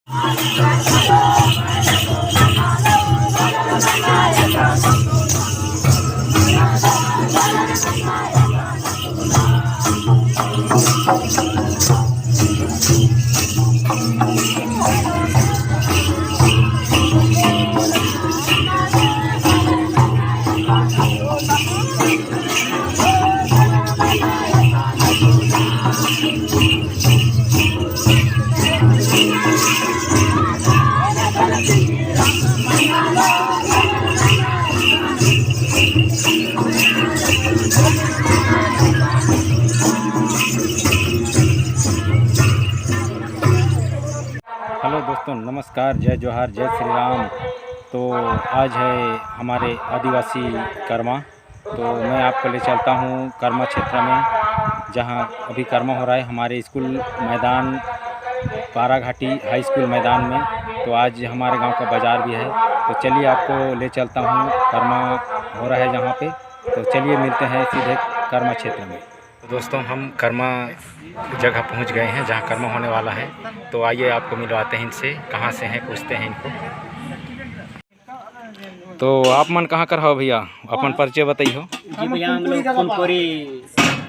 Hello दोस्तों, नमस्कार, जय जोहार, जय श्री राम। तो आज है हमारे आदिवासी कर्मा। तो मैं आपको ले चलता हूँ कर्मा क्षेत्र में, जहाँ अभी कर्मा हो रहा है हमारे स्कूल मैदान पाराघाटी हाई स्कूल मैदान में। तो आज हमारे गांव का बाज़ार भी है, तो चलिए आपको ले चलता हूँ। कर्मा हो रहा है जहाँ पे, तो चलिए मिलते हैं सीधे कर्मा क्षेत्र में। तो दोस्तों, हम कर्मा जगह पहुंच गए हैं जहां कर्मा होने वाला है। तो आइए आपको मिलवाते हैं इनसे, कहां से हैं, पूछते हैं इनको। तो आप मन कहां कर हो भैया, अपन परिचय बताइए। जी भैया, हम लोग फुलपुरी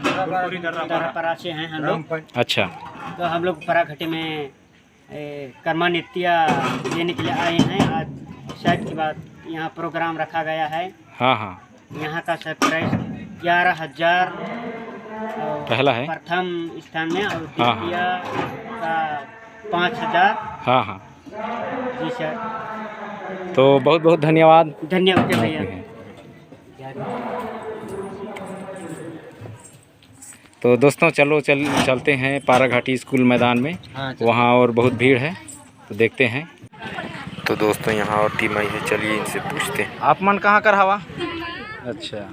दर्रा से हैं हम लोग। अच्छा। तो हम लोग पराघाटी में कर्मा नृत्य देने के लिए आए हैं। आज शायद की बात यहाँ प्रोग्राम रखा गया है। हाँ हाँ। यहाँ का सरप्राइज 11,000 पहला है प्रथम स्थान में, और द्वितीय का 5,000। हाँ हाँ जी सर, तो बहुत बहुत धन्यवाद। धन्यवाद भैया। तो दोस्तों, चलते हैं पाराघाटी स्कूल मैदान में। वहाँ और बहुत भीड़ है, तो देखते हैं। तो दोस्तों, यहाँ और टीम आई है, चलिए इनसे पूछते हैं। आप मन कहाँ कर हवा? अच्छा,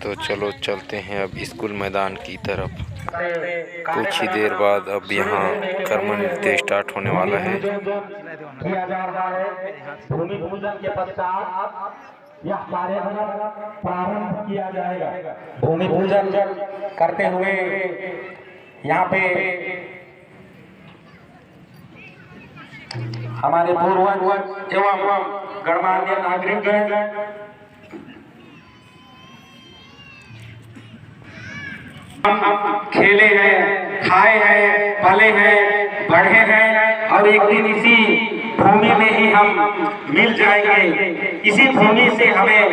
तो चलो चलते हैं अब स्कूल मैदान की तरफ। कुछ ही देर बाद अब यहाँ कर्मा नृत्य स्टार्ट होने वाला है। भूमि पूजन के पश्चात यह कार्यक्रम प्रारंभ किया जाएगा। भूमि पूजन करते हुए यहाँ पे हमारे पूर्वज एवं गणमान्य नागरिक हम खेले हैं, खाए हैं, पले हैं, बढ़े हैं, और एक दिन इसी भूमि में ही हम मिल जाएंगे। इसी भूमि से हमें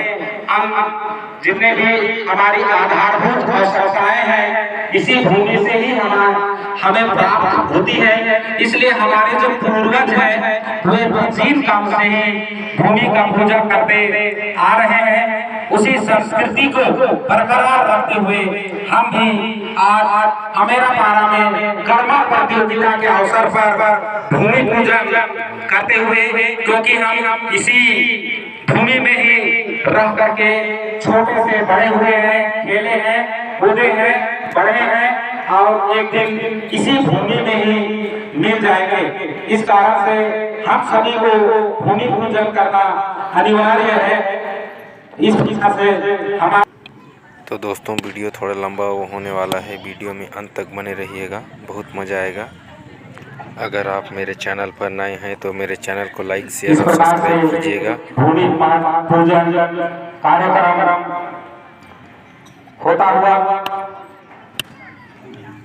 जितने भी हमारी आधारभूत आवश्यकताएं हैं, इसी भूमि से ही हमें प्राप्त होती है। इसलिए हमारे जो पूर्वज हैं वे प्राचीन काल से ही भूमि का पूजन करते आ रहे हैं। उसी संस्कृति को बरकरार रखते हुए हम भी आज अमेरा पारा में कर्मा प्रतियोगिता के अवसर पर भूमि पूजन करते हुए, क्योंकि हम इसी भूमि में ही रह करके छोटे से बड़े हुए हैं, खेले हैं, कूदे हैं, बढ़े हैं, और एक दिन इसी भूमि में ही मिल जाएंगे। इस कारण से हम सभी को भूमि पूजन करना अनिवार्य है। इस वजह से हमारा तो दोस्तों, वीडियो थोड़ा लंबा होने वाला है, वीडियो में अंत तक बने रहिएगा, बहुत मज़ा आएगा। अगर आप मेरे चैनल पर नए हैं तो मेरे चैनल को लाइक, शेयर और सब्सक्राइब कीजिएगा। भूमि पूजन कार्यक्रम होता हुआ।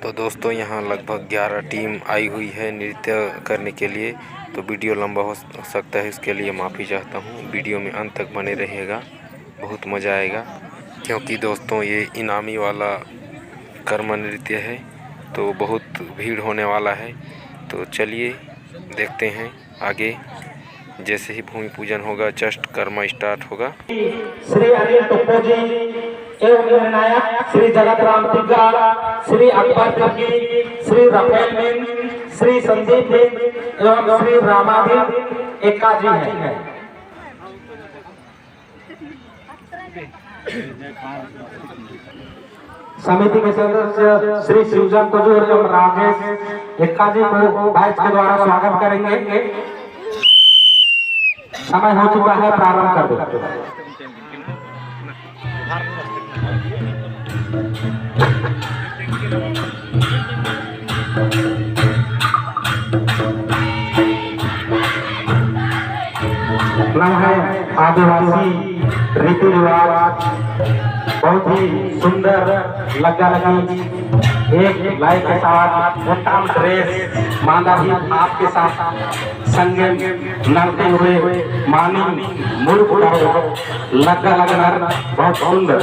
तो दोस्तों, यहाँ लगभग 11 टीम आई हुई है नृत्य करने के लिए। तो वीडियो लंबा हो सकता है, इसके लिए माफ़ी चाहता हूँ। वीडियो में अंत तक बने रहिएगा, बहुत मज़ा आएगा। क्योंकि दोस्तों, ये इनामी वाला कर्मा नृत्य है, तो बहुत भीड़ होने वाला है। तो चलिए देखते हैं आगे। जैसे ही भूमि पूजन होगा, जस्ट कर्मा स्टार्ट होगा। श्री अनिल टुप्पो जी एवं निर्णायक श्री जगत राम तिग्गा, श्री अकबर तिग्गी, श्री रफेल बिन, श्री संदीप बिन एवं श्री रामाधीन एक्का जी हैं। समिति के सदस्य श्री शिवजन कुजूर एवं राजेश एक्का जी को बैच के द्वारा स्वागत करेंगे। समय हो चुका है, प्रारंभ कर दो। न है आदिवासी रीति रिवाज, बहुत ही सुंदर लगा लगी, एक लाइक के साथ उत्तम ड्रेस, मांदा भी आपके साथ संगे नरते हुए मानी मूर्ख लगा लगना बहुत सुंदर।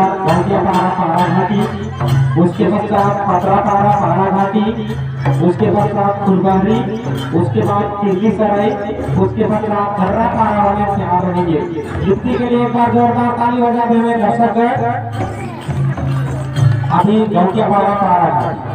पश्चात गौटियापाड़ा पारा घाटी, उसके पश्चात पतरापाड़ा पारा घाटी, उसके पश्चात फुलबारी, उसके बाद किरली सराय, उसके पश्चात खर्रापाड़ा वाले से आ रहेंगे। युक्ति के लिए एक बार जोरदार ताली बजा देवे दर्शक। अभी गौटियापाड़ा पारा घाटी।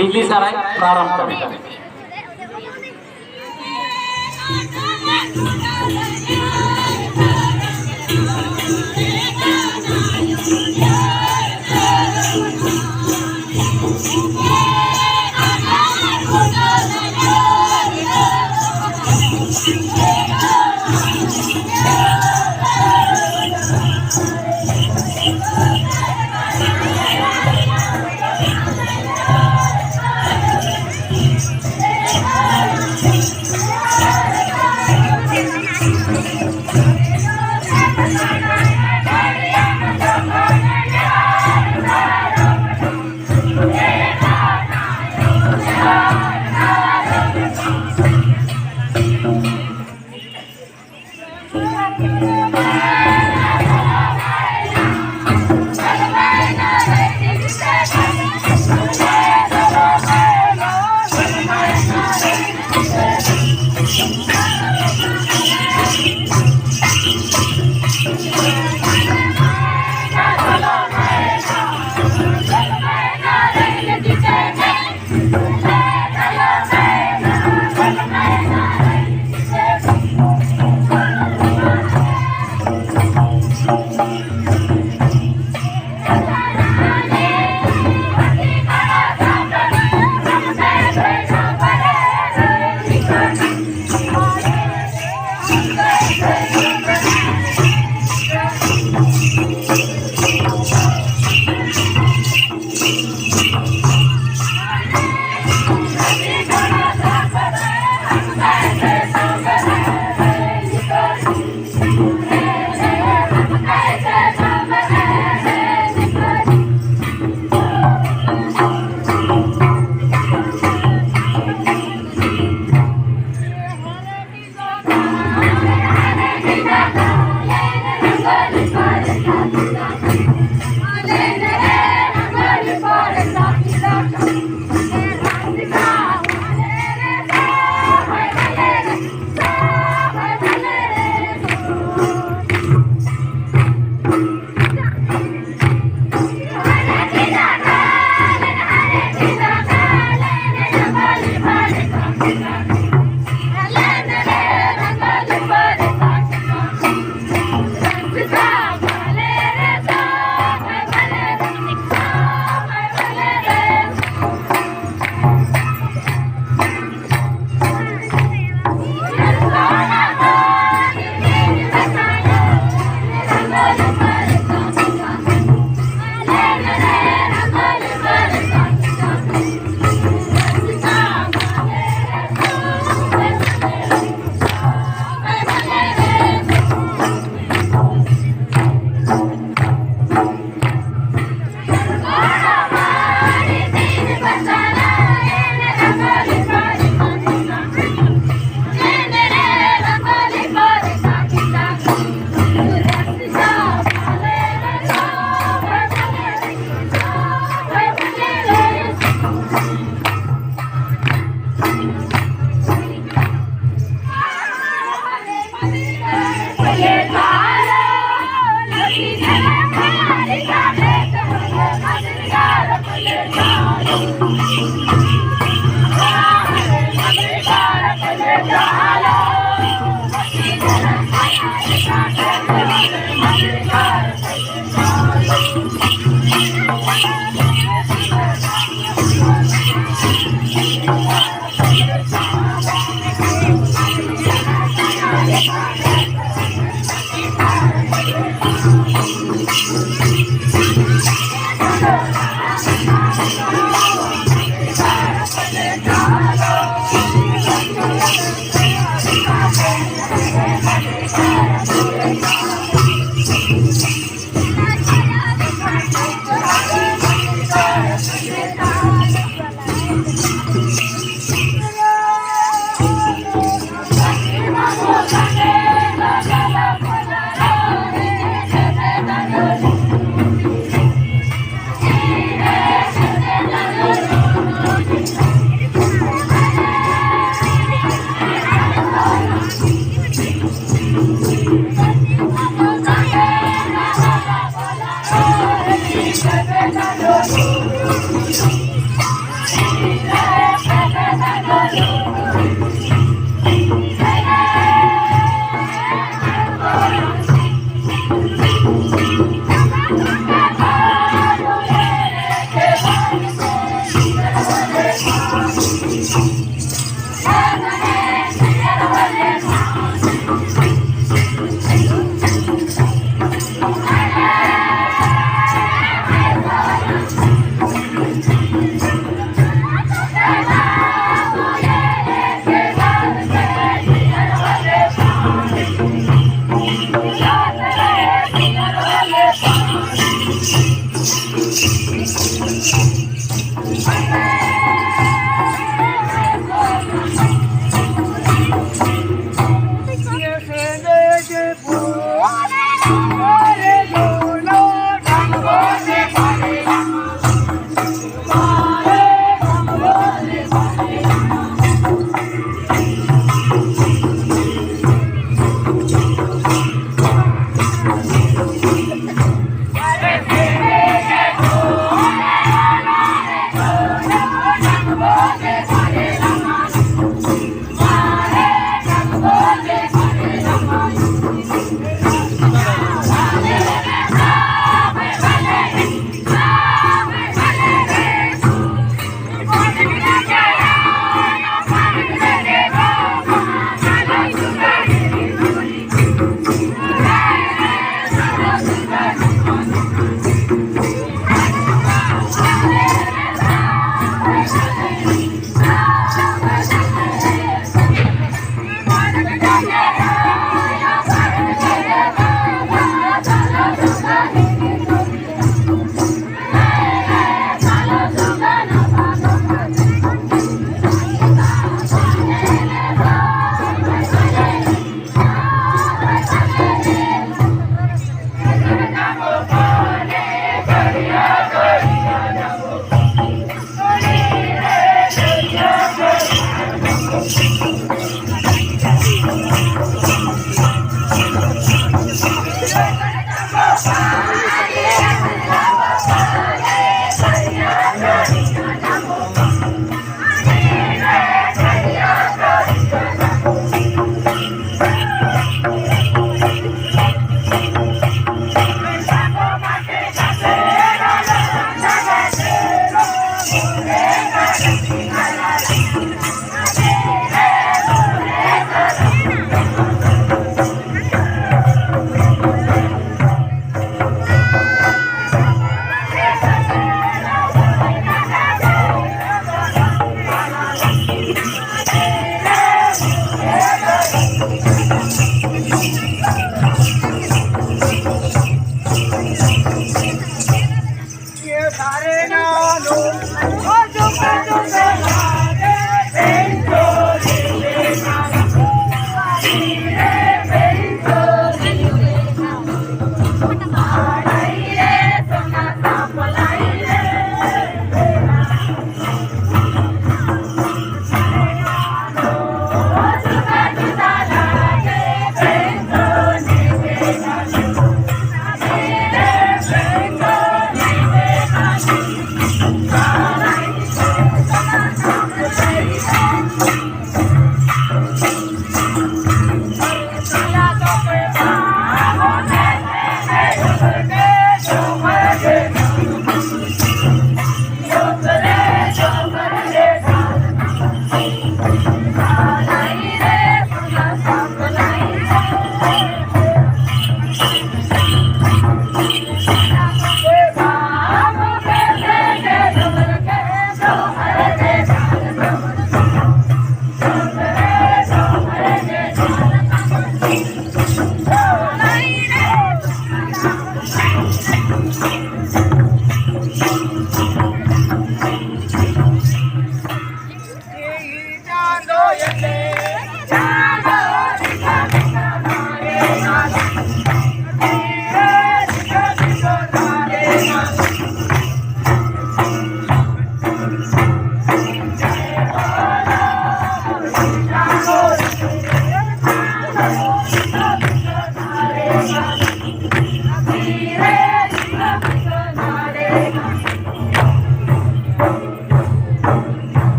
टिकली सराय प्रारंभ करेगा।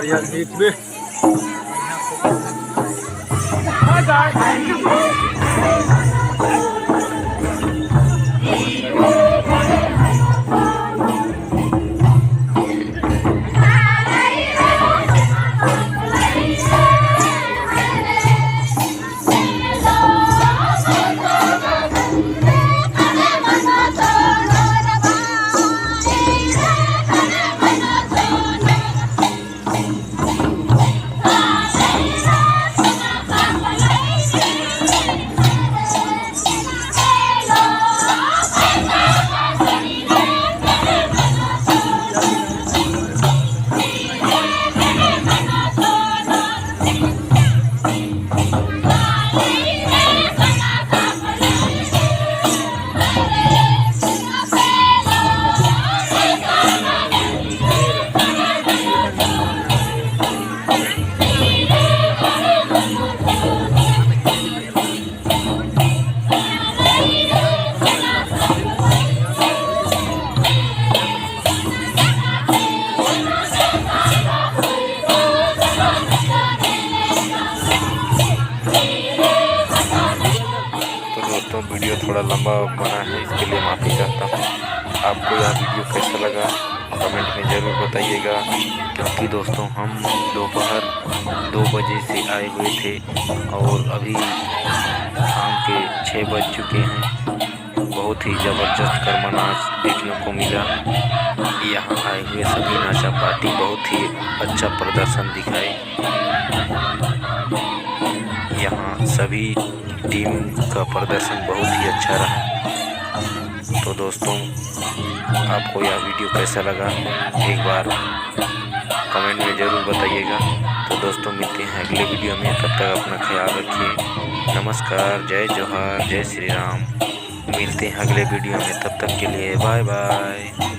बढ़िया बीच में दोस्तों वीडियो थोड़ा लंबा बना है, इसके लिए माफ़ी चाहता हूँ। आपको यह वीडियो कैसा लगा कमेंट में ज़रूर बताइएगा, क्योंकि दोस्तों हम दोपहर 2 बजे से आए हुए थे और अभी शाम के 6 बज चुके हैं। बहुत ही ज़बरदस्त कर्मा नाच देखने को मिला। यहाँ आए हुए सभी नाचा पार्टी बहुत ही अच्छा प्रदर्शन दिखाए। यहाँ सभी टीम का प्रदर्शन बहुत ही अच्छा रहा। तो दोस्तों आपको यह वीडियो कैसा लगा एक बार कमेंट में ज़रूर बताइएगा। तो दोस्तों मिलते हैं अगले वीडियो में, तब तक अपना ख्याल रखिए। नमस्कार, जय जोहार, जय श्री राम। मिलते हैं अगले वीडियो में, तब तक के लिए बाय बाय।